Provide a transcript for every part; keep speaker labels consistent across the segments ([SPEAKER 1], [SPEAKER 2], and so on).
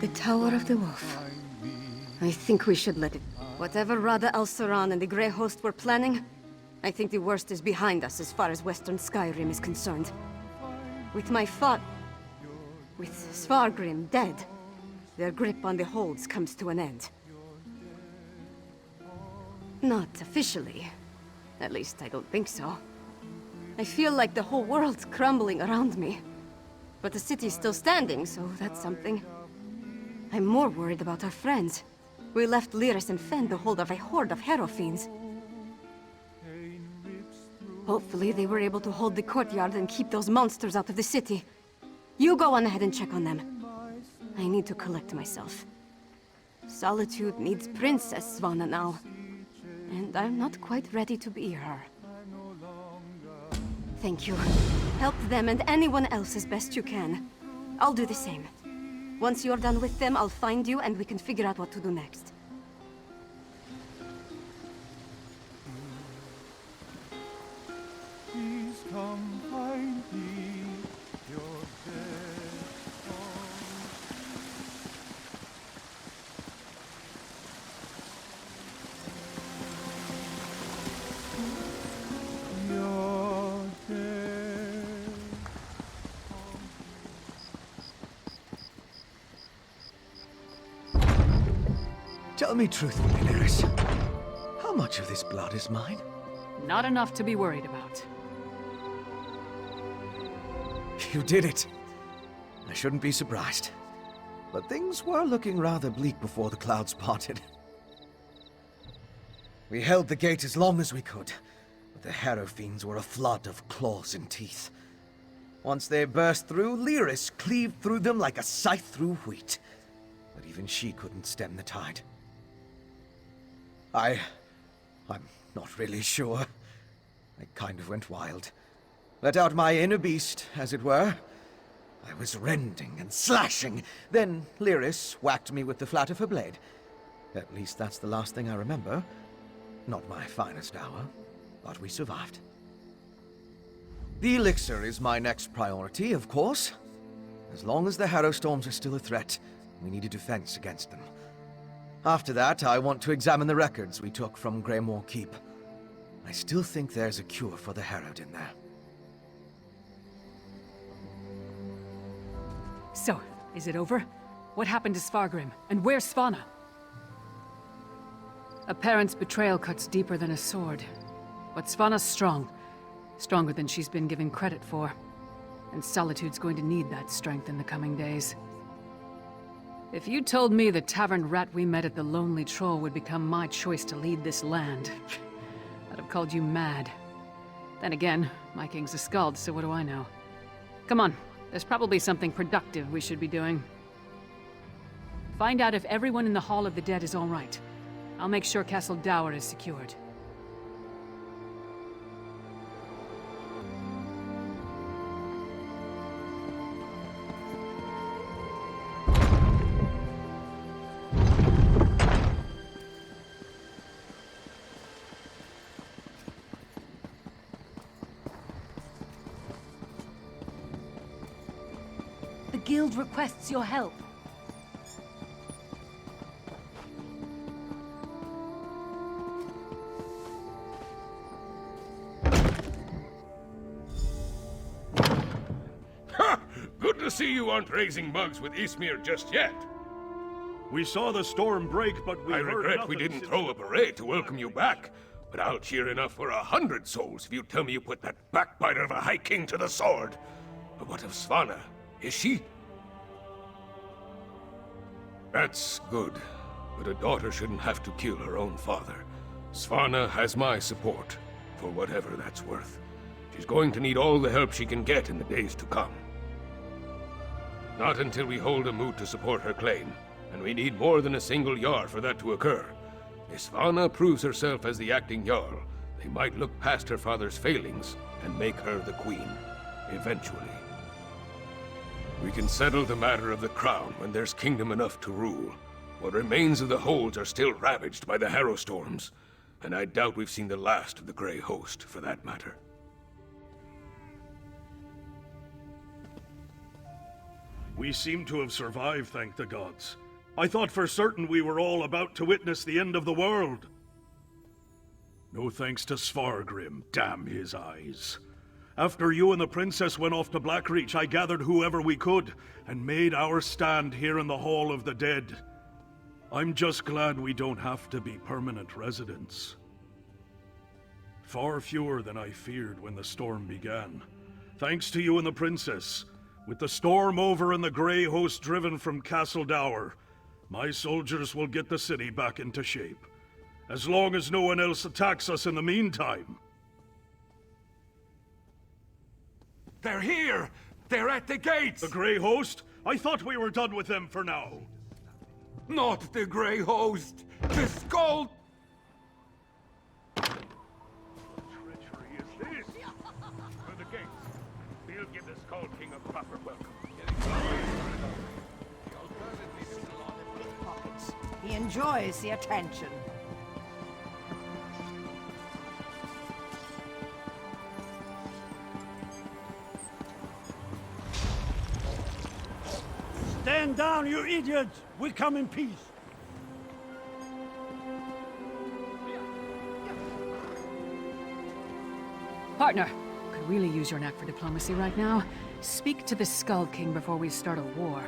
[SPEAKER 1] The Tower of the Wolf. I think we should let it... Whatever Rada al-Saran and the Grey Host were planning, I think the worst is behind us as far as Western Skyrim is concerned. With Svargrim dead, their grip on the holds comes to an end. Not officially. At least I don't think so. I feel like the whole world's crumbling around me. But the city's still standing, so that's something. I'm more worried about our friends. We left Lyris and Fen to hold of a horde of Hero Fiends. Hopefully they were able to hold the courtyard and keep those monsters out of the city. You go on ahead and check on them. I need to collect myself. Solitude needs Princess Svanna now. And I'm not quite ready to be her. Thank you. Help them and anyone else as best you can. I'll do the same. Once you're done with them, I'll find you and we can figure out what to do next.
[SPEAKER 2] Please come find me, your dead home. You're dead.
[SPEAKER 3] Tell me truthfully, Lyris. How much of this blood is mine?
[SPEAKER 4] Not enough to be worried about.
[SPEAKER 3] You did it. I shouldn't be surprised. But things were looking rather bleak before the clouds parted. We held the gate as long as we could, but the Harrow Fiends were a flood of claws and teeth. Once they burst through, Lyris cleaved through them like a scythe through wheat. But even she couldn't stem the tide. I'm not really sure. I kind of went wild. Let out my inner beast, as it were. I was rending and slashing. Then Lyris whacked me with the flat of her blade. At least that's the last thing I remember. Not my finest hour, but we survived. The elixir is my next priority, of course. As long as the Harrow Storms are still a threat, we need a defense against them. After that, I want to examine the records we took from Greymoor Keep. I still think there's a cure for the Harrowed in there.
[SPEAKER 4] So, is it over? What happened to Svargrim? And where's Svanna? A parent's betrayal cuts deeper than a sword. But Svanna's strong. Stronger than she's been given credit for. And Solitude's going to need that strength in the coming days. If you told me the tavern rat we met at the Lonely Troll would become my choice to lead this land, I'd have called you mad. Then again, my king's a skald, so what do I know? Come on, there's probably something productive we should be doing. Find out if everyone in the Hall of the Dead is all right. I'll make sure Castle Dower is secured.
[SPEAKER 5] The guild requests your help.
[SPEAKER 6] Ha! Good to see you aren't raising mugs with Ismir just yet.
[SPEAKER 7] We saw the storm break, but we
[SPEAKER 6] I
[SPEAKER 7] heard
[SPEAKER 6] regret we
[SPEAKER 7] nothing
[SPEAKER 6] didn't
[SPEAKER 7] since-
[SPEAKER 6] throw a parade to welcome you back. But I'll cheer enough for 100 souls if you tell me you put that backbiter of a High King to the sword. But what of Svanna? Is she? That's good. But a daughter shouldn't have to kill her own father. Svanna has my support, for whatever that's worth. She's going to need all the help she can get in the days to come. Not until we hold a moot to support her claim, and we need more than a single Jarl for that to occur. If Svanna proves herself as the acting Jarl, they might look past her father's failings and make her the queen, eventually. We can settle the matter of the crown when there's kingdom enough to rule. What remains of the holds are still ravaged by the Harrow Storms, and I doubt we've seen the last of the Grey Host, for that matter.
[SPEAKER 7] We seem to have survived, thank the gods. I thought for certain we were all about to witness the end of the world. No thanks to Svargrim, damn his eyes. After you and the princess went off to Blackreach, I gathered whoever we could, and made our stand here in the Hall of the Dead. I'm just glad we don't have to be permanent residents. Far fewer than I feared when the storm began. Thanks to you and the princess. With the storm over and the Grey host driven from Castle Dower, my soldiers will get the city back into shape. As long as no one else attacks us in the meantime.
[SPEAKER 8] They're here! They're at the gates!
[SPEAKER 7] The Grey host? I thought we were done with them for now.
[SPEAKER 8] Not the Grey host! The Skull...
[SPEAKER 7] Treachery is this?
[SPEAKER 6] For the gates. We'll give the Skull King a proper welcome.
[SPEAKER 9] Pockets. He enjoys the attention.
[SPEAKER 2] Stand down, you idiots! We come in peace.
[SPEAKER 4] Partner, could really use your knack for diplomacy right now. Speak to the Skull King before we start a war.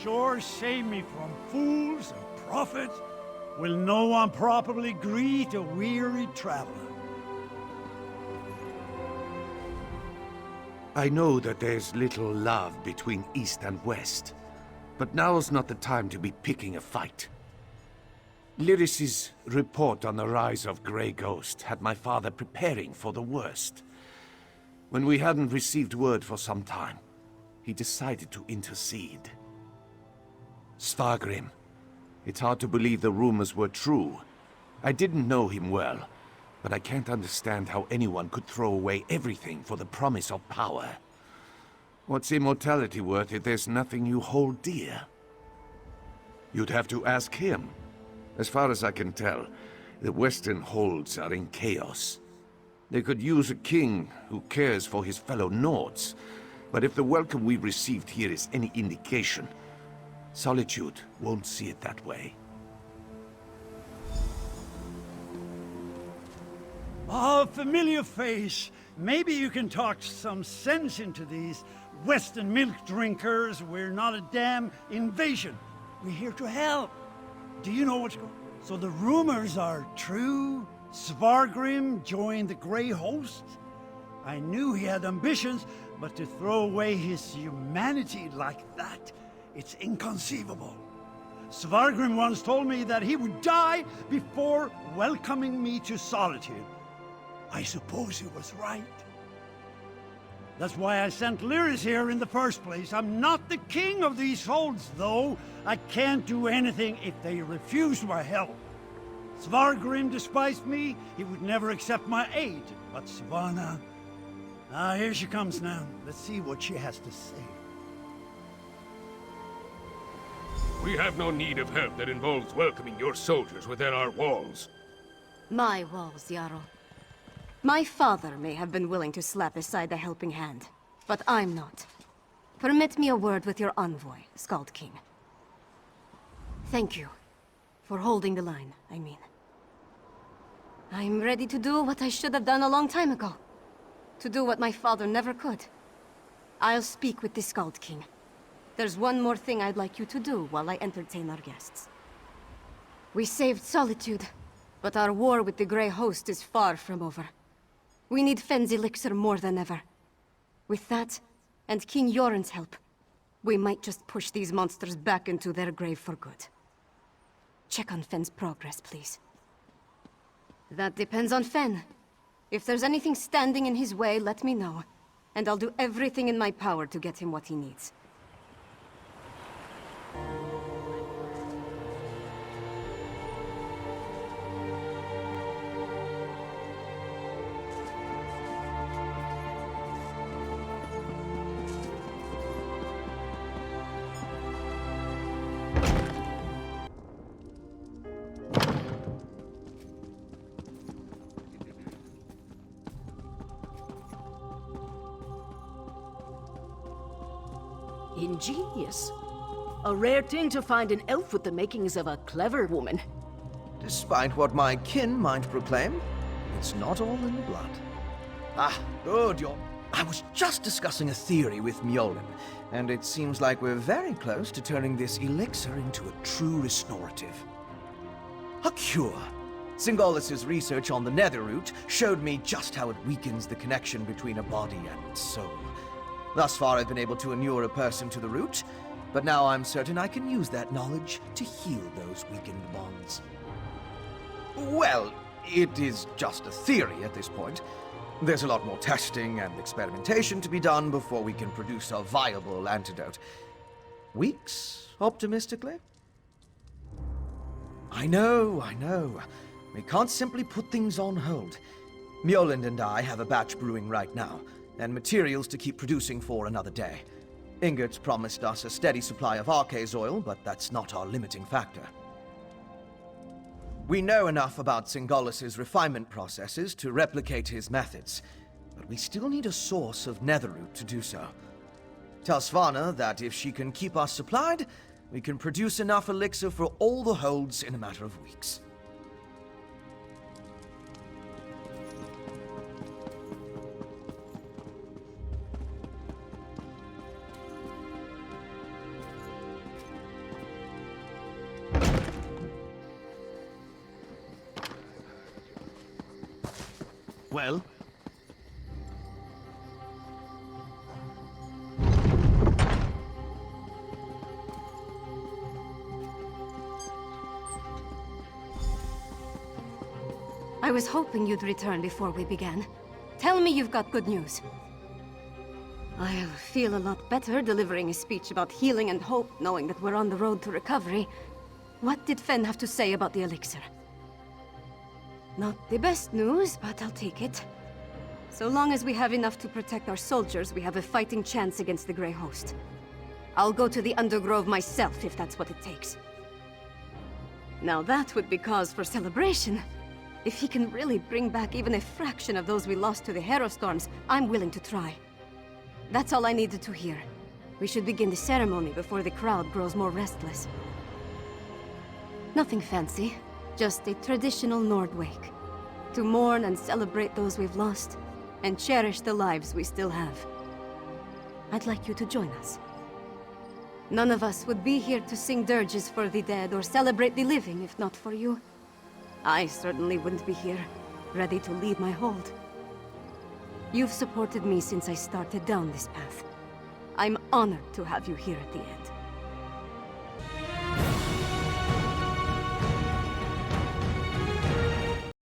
[SPEAKER 2] Sure save me from fools and prophets. Will no one properly greet a weary traveler?
[SPEAKER 10] I know that there's little love between East and West, but now's not the time to be picking a fight. Lyris's report on the rise of Grey Ghost had my father preparing for the worst. When we hadn't received word for some time, he decided to intercede. Svargrim. It's hard to believe the rumors were true. I didn't know him well, but I can't understand how anyone could throw away everything for the promise of power. What's immortality worth if there's nothing you hold dear? You'd have to ask him. As far as I can tell, the Western holds are in chaos. They could use a king who cares for his fellow Nords, but if the welcome we received here is any indication, Solitude won't see it that way.
[SPEAKER 2] Oh, familiar face. Maybe you can talk some sense into these Western milk drinkers. We're not a damn invasion. We're here to help. Do you know what's going on? So the rumors are true? Svargrim joined the Grey host? I knew he had ambitions, but to throw away his humanity like that, it's inconceivable. Svargrim once told me that he would die before welcoming me to Solitude. I suppose he was right. That's why I sent Lyris here in the first place. I'm not the king of these holds, though. I can't do anything if they refuse my help. Svargrim despised me. He would never accept my aid. But Sivana... here she comes now. Let's see what she has to say.
[SPEAKER 6] We have no need of help that involves welcoming your soldiers within our walls.
[SPEAKER 1] My walls, Jarl. My father may have been willing to slap aside the helping hand, but I'm not. Permit me a word with your envoy, Skald King. Thank you. For holding the line, I mean. I'm ready to do what I should have done a long time ago. To do what my father never could. I'll speak with the Skald King. There's one more thing I'd like you to do while I entertain our guests. We saved Solitude, but our war with the Grey Host is far from over. We need Fenn's elixir more than ever. With that, and King Yoren's help, we might just push these monsters back into their grave for good. Check on Fenn's progress, please. That depends on Fenn. If there's anything standing in his way, let me know, and I'll do everything in my power to get him what he needs.
[SPEAKER 5] Ingenious. A rare thing to find an elf with the makings of a clever woman.
[SPEAKER 3] Despite what my kin might proclaim, it's not all in the blood. Ah, good, I was just discussing a theory with Mjolnir, and it seems like we're very close to turning this elixir into a true restorative. A cure. Singolis's research on the nether root showed me just how it weakens the connection between a body and soul. Thus far, I've been able to inure a person to the root, but now I'm certain I can use that knowledge to heal those weakened bonds. Well, it is just a theory at this point. There's a lot more testing and experimentation to be done before we can produce a viable antidote. Weeks, optimistically? I know. We can't simply put things on hold. Mjolnir and I have a batch brewing right now, and materials to keep producing for another day. Ingots promised us a steady supply of Arcase oil, but that's not our limiting factor. We know enough about Singolis's refinement processes to replicate his methods, but we still need a source of netherroot to do so. Tell Svanna that if she can keep us supplied, we can produce enough elixir for all the holds in a matter of weeks.
[SPEAKER 10] Well?
[SPEAKER 1] I was hoping you'd return before we began. Tell me you've got good news. I'll feel a lot better delivering a speech about healing and hope, knowing that we're on the road to recovery. What did Fen have to say about the elixir? Not the best news, but I'll take it. So long as we have enough to protect our soldiers, we have a fighting chance against the Grey Host. I'll go to the Undergrove myself, if that's what it takes. Now that would be cause for celebration. If he can really bring back even a fraction of those we lost to the Herostorms, I'm willing to try. That's all I needed to hear. We should begin the ceremony before the crowd grows more restless. Nothing fancy. Just a traditional Nord wake. To mourn and celebrate those we've lost, and cherish the lives we still have. I'd like you to join us. None of us would be here to sing dirges for the dead or celebrate the living if not for you. I certainly wouldn't be here, ready to lead my hold. You've supported me since I started down this path. I'm honored to have you here at the end.